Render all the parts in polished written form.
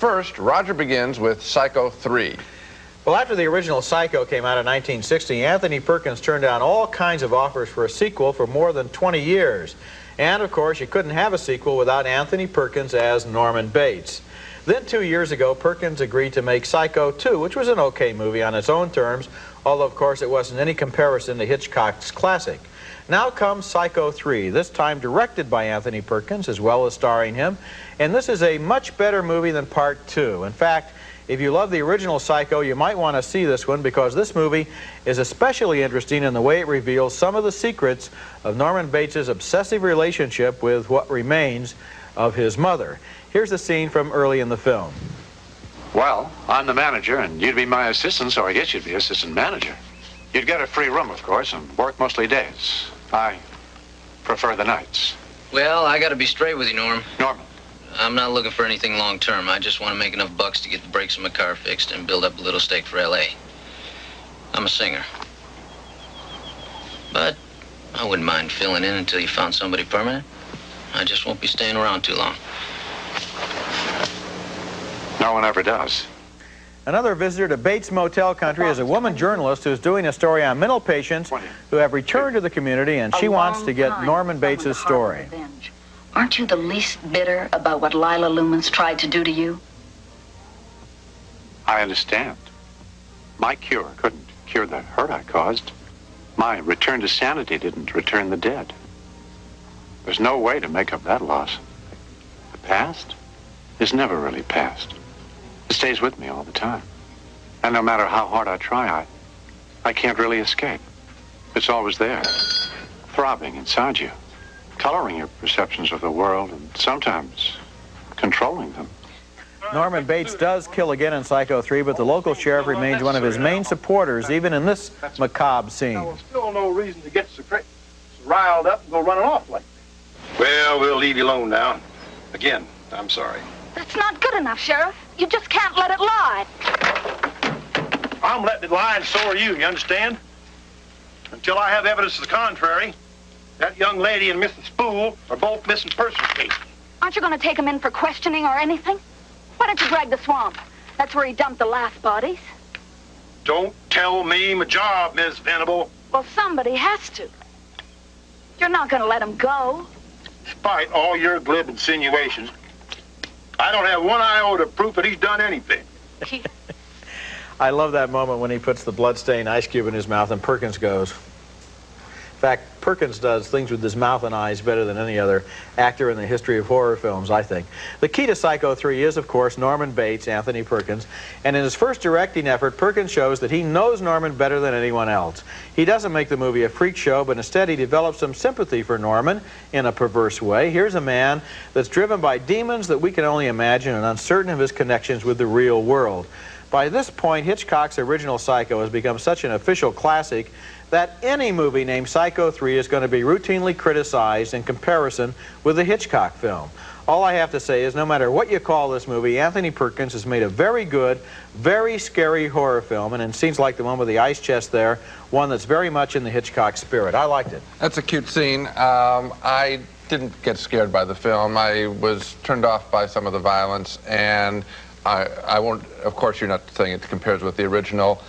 first, Roger begins with Psycho 3. Well, after the original Psycho came out in 1960, Anthony Perkins turned down all kinds of offers for a sequel for more than 20 years. And, of course, you couldn't have a sequel without Anthony Perkins as Norman Bates. Then 2 years ago, Perkins agreed to make Psycho 2, which was an okay movie on its own terms, although, of course, it wasn't any comparison to Hitchcock's classic. Now comes Psycho 3, this time directed by Anthony Perkins, as well as starring him. And this is a much better movie than Part 2. In fact, if you love the original Psycho, you might want to see this one, because this movie is especially interesting in the way it reveals some of the secrets of Norman Bates' obsessive relationship with what remains of his mother. Here's a scene from early in the film. Well, I'm the manager, and you'd be my assistant, so I guess you'd be assistant manager. You'd get a free room, of course, and work mostly days. I prefer the nights. Well, I gotta be straight with you, Norm. Norman. I'm not looking for anything long-term. I just want to make enough bucks to get the brakes on my car fixed and build up a little stake for L.A. I'm a singer. But I wouldn't mind filling in until you found somebody permanent. I just won't be staying around too long. No one ever does. Another visitor to Bates Motel country is a woman journalist who's doing a story on mental patients who have returned to the community, and she wants to get Norman Bates' story. Aren't you the least bitter about what Lila Lumens tried to do to you? I understand. My cure couldn't cure the hurt I caused. My return to sanity didn't return the dead. There's no way to make up that loss. The past is never really past. It stays with me all the time. And no matter how hard I try, I can't really escape. It's always there, throbbing inside you, coloring your perceptions of the world and sometimes controlling them. Norman Bates does kill again in Psycho 3, but the local sheriff remains one of his main supporters, even in this macabre scene. There was still no reason to get so riled up and go running off like that. Well, we'll leave you alone now. Again, I'm sorry. That's not good enough, Sheriff. You just can't let it lie. I'm letting it lie, and so are you understand? Until I have evidence to the contrary, that young lady and Mrs. Spool are both missing persons cases. Aren't you going to take him in for questioning or anything? Why don't you drag the swamp? That's where he dumped the last bodies. Don't tell me my job, Miss Venable. Well, somebody has to. You're not going to let him go. Despite all your glib insinuations, I don't have one iota of proof that he's done anything. I love that moment when he puts the blood-stained ice cube in his mouth and Perkins goes. In fact, Perkins does things with his mouth and eyes better than any other actor in the history of horror films, I think. The key to Psycho 3 is, of course, Norman Bates, Anthony Perkins, and in his first directing effort, Perkins shows that he knows Norman better than anyone else. He doesn't make the movie a freak show, but instead he develops some sympathy for Norman in a perverse way. Here's a man that's driven by demons that we can only imagine and uncertain of his connections with the real world. By this point, Hitchcock's original Psycho has become such an official classic that any movie named Psycho 3 is going to be routinely criticized in comparison with the Hitchcock film. All I have to say is no matter what you call this movie, Anthony Perkins has made a very good, very scary horror film, and in scenes like the one with the ice chest there, one that's very much in the Hitchcock spirit. I liked it. That's a cute scene. I didn't get scared by the film. I was turned off by some of the violence, and I won't, of course you're not saying it compares with the original.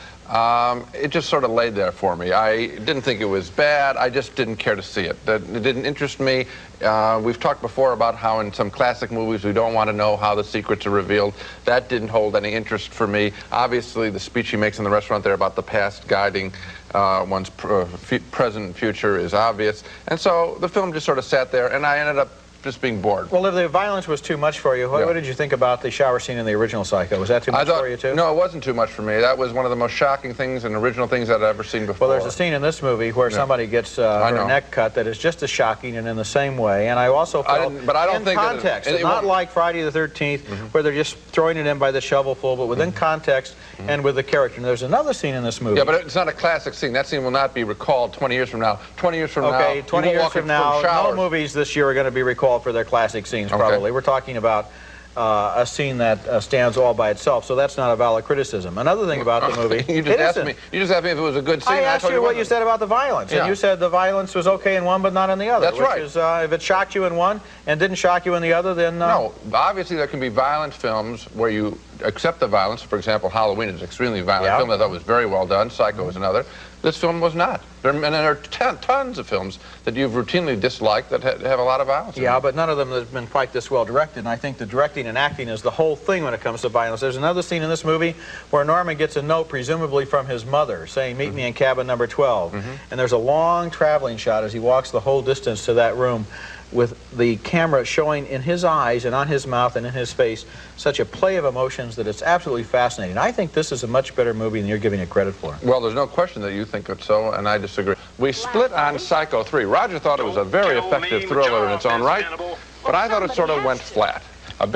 It just sort of laid there for me. I didn't think it was bad. I just didn't care to see it. It didn't interest me. We've talked before about how in some classic movies we don't want to know how the secrets are revealed. That didn't hold any interest for me. Obviously, the speech he makes in the restaurant there about the past guiding one's present and future is obvious. And so the film just sort of sat there, and I ended up just being bored. Well, if the violence was too much for you, what did you think about the shower scene in the original Psycho? Was that too much for you, too? No, it wasn't too much for me. That was one of the most shocking things and original things I'd ever seen before. Well, there's a scene in this movie where somebody gets her neck cut that is just as shocking and in the same way. And I also felt but I don't think context, not like Friday the 13th, where they're just throwing it in by the shovelful, but within context and with the character. And there's another scene in this movie. Yeah, but it's not a classic scene. That scene will not be recalled 20 years from now. 20 years from now, okay, 20 years from now, no movies this year are going to be recalled for their classic scenes, probably. We're talking about a scene that stands all by itself, so that's not a valid criticism. Another thing about the movie, you just asked me if it was a good scene. I asked you what you said about the violence, and you said the violence was okay in one but not in the other. That's right. Which is, if it shocked you in one and didn't shock you in the other, then... No, obviously there can be violent films where you accept the violence. For example, Halloween is an extremely violent film that I thought was very well done. Psycho is another. This film was not. And there are tons of films that you've routinely disliked that have a lot of violence. Yeah, but none of them have been quite this well directed, and I think the directing and acting is the whole thing when it comes to violence. There's another scene in this movie where Norman gets a note, presumably from his mother, saying, "Meet me in cabin number 12." And there's a long traveling shot as he walks the whole distance to that room, with the camera showing in his eyes and on his mouth and in his face such a play of emotions that it's absolutely fascinating. I think this is a much better movie than you're giving it credit for. Well, there's no question that you think it's so, and I disagree. We split on Psycho 3. Roger thought it was a very effective thriller in its own right, but I thought it sort of went flat.